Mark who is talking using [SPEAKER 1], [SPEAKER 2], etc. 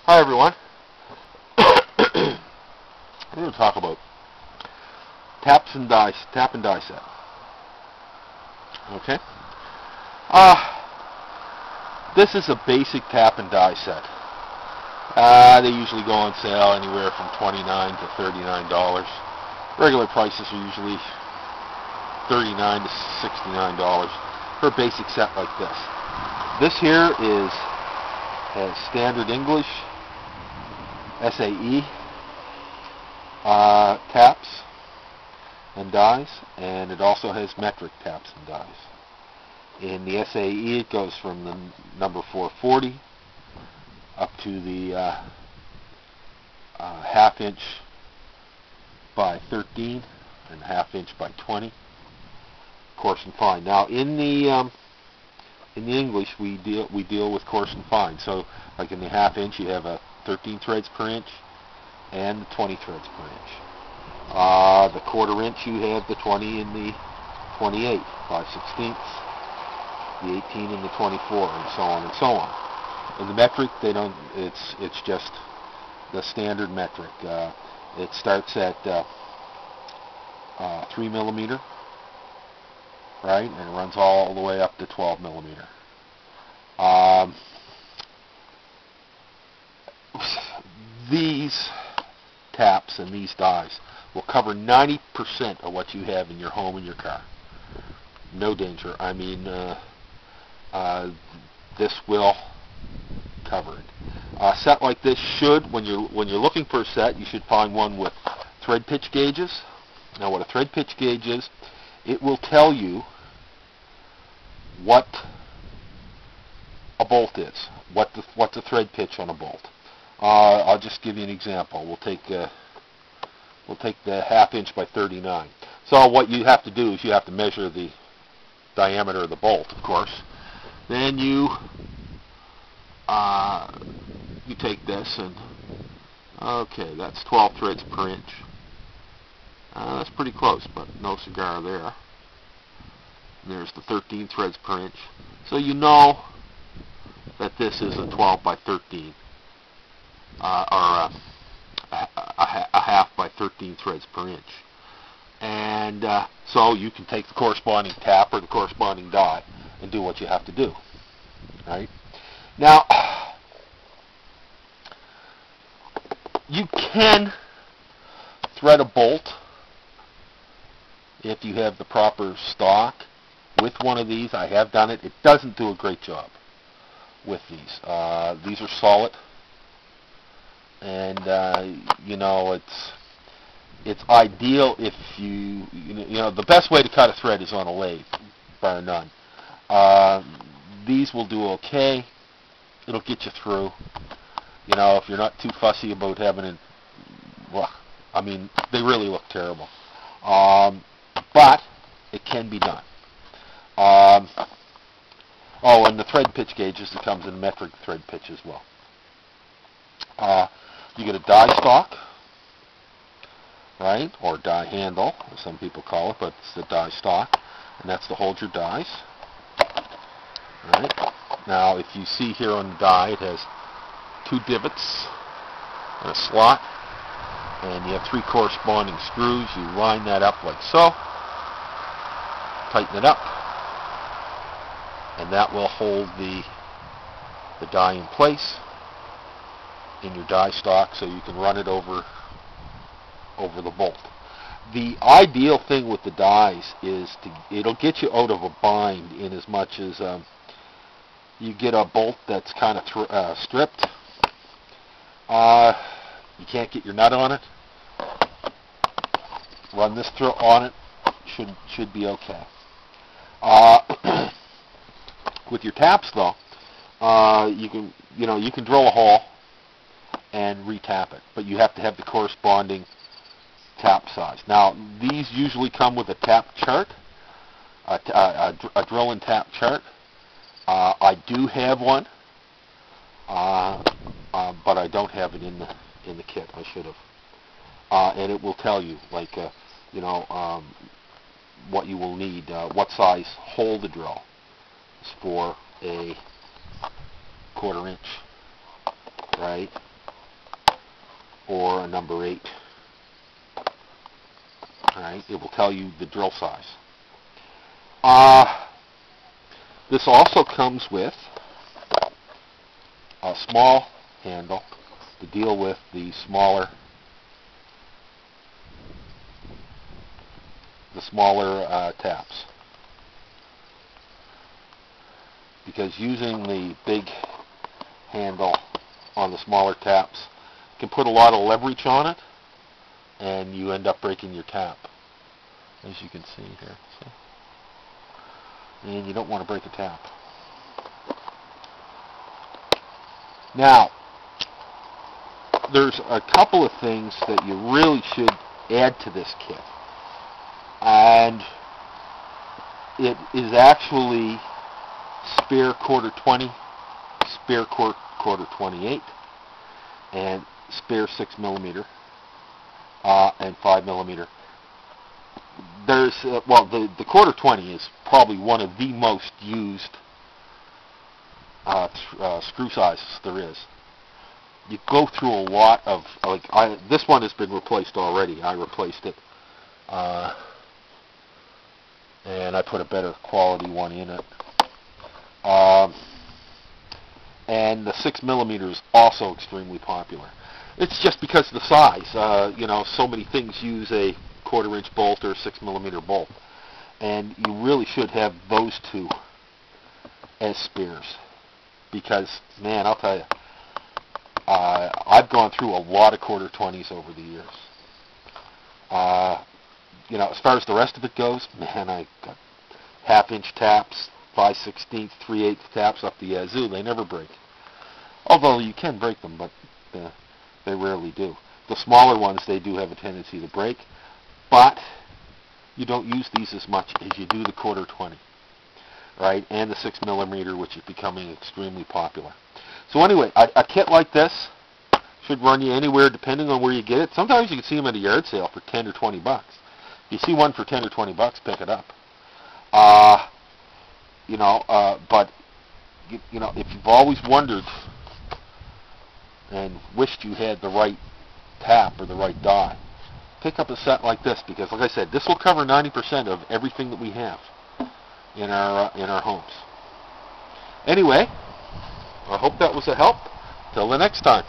[SPEAKER 1] Hi everyone. We're going to talk about tap and die set. Okay. This is a basic tap and die set. They usually go on sale anywhere from $29 to $39. Regular prices are usually $39 to $69 for a basic set like this. This here has standard English, SAE taps and dies, and it also has metric taps and dies. In the SAE, it goes from the number 440 up to the half inch by 13 and half inch by 20, coarse and fine. Now in the English, we deal with coarse and fine. So like in the half inch, you have a 13 threads per inch and the 20 threads per inch. The quarter inch, you have the 20 and the 28, 5/16, the 18 and the 24, and so on and so on. In the metric, they don't. It's just the standard metric. It starts at 3 millimeter, right, and it runs all the way up to 12 millimeter. These taps and these dies will cover 90% of what you have in your home and your car. No danger. I mean, this will cover it. A set like this should, when you're looking for a set, you should find one with thread pitch gauges. Now, what a thread pitch gauge is, it will tell you what a bolt is, what the thread pitch on a bolt. I'll just give you an example. We'll take the half inch by 39. So what you have to do is you have to measure the diameter of the bolt, of course. Then you take this and, okay, that's 12 threads per inch. That's pretty close, but no cigar there. And there's the 13 threads per inch. So you know that this is a 12 by 13, or a half by 13 threads per inch. And so you can take the corresponding tap or the corresponding die and do what you have to do. Right? Now, you can thread a bolt if you have the proper stock with one of these. I have done it. It doesn't do a great job with these. These are solid, and it's ideal if the best way to cut a thread is on a lathe, bar none. These will do okay. It'll get you through. If you're not too fussy about having it, well, I mean, they really look terrible. But it can be done. And the thread pitch gauges, it comes in metric thread pitch as well. You get a die stock, right, or die handle, as some people call it, but it's the die stock, and that's to hold your dies. Right. Now, if you see here on the die, it has 2 divots and a slot, and you have 3 corresponding screws. You line that up like so, tighten it up, and that will hold the die in place in your die stock, so you can run it over the bolt. The ideal thing with the dies is it'll get you out of a bind in as much as you get a bolt that's kind of stripped. You can't get your nut on it. Run this through on it. Should be okay. With your taps though, you can drill a hole and retap it, but you have to have the corresponding tap size. Now, these usually come with a tap chart, a drill and tap chart. I do have one, but I don't have it in the kit. I should have. And it will tell you, like, what you will need, what size hole the drill is for a 1/4 inch, right? or a number 8. Alright, it will tell you the drill size. This also comes with a small handle to deal with the smaller taps. Because using the big handle on the smaller taps can put a lot of leverage on it, and you end up breaking your tap, as you can see here. So, and you don't want to break a tap. Now, there's a couple of things that you really should add to this kit, and it is actually spare quarter 20, spare quarter 28, and spare 6mm and 5mm. There's the quarter 20 is probably one of the most used screw sizes there is. You go through a lot of, this one has been replaced already. I replaced it, and I put a better quality one in it. And the 6mm is also extremely popular. It's just because of the size. You know, so many things use a 1/4 inch bolt or a 6mm bolt, and you really should have those two as spares. Because, man, I'll tell you, I've gone through a lot of quarter 20s over the years. You know, as far as the rest of it goes, man, I got 1/2 inch taps, 5/16, 3/8 taps up the yazoo. They never break. Although you can break them, but they rarely do. The smaller ones, they do have a tendency to break, but you don't use these as much as you do the quarter 20, right? And the 6mm, which is becoming extremely popular. So anyway, a kit like this should run you anywhere, depending on where you get it. Sometimes you can see them at a yard sale for 10 or 20 bucks. If you see one for 10 or 20 bucks, pick it up. You know, but you know, if you've always wondered and wished you had the right tap or the right die, pick up a set like this, because, like I said, this will cover 90% of everything that we have in our homes. Anyway, I hope that was a help. Till the next time.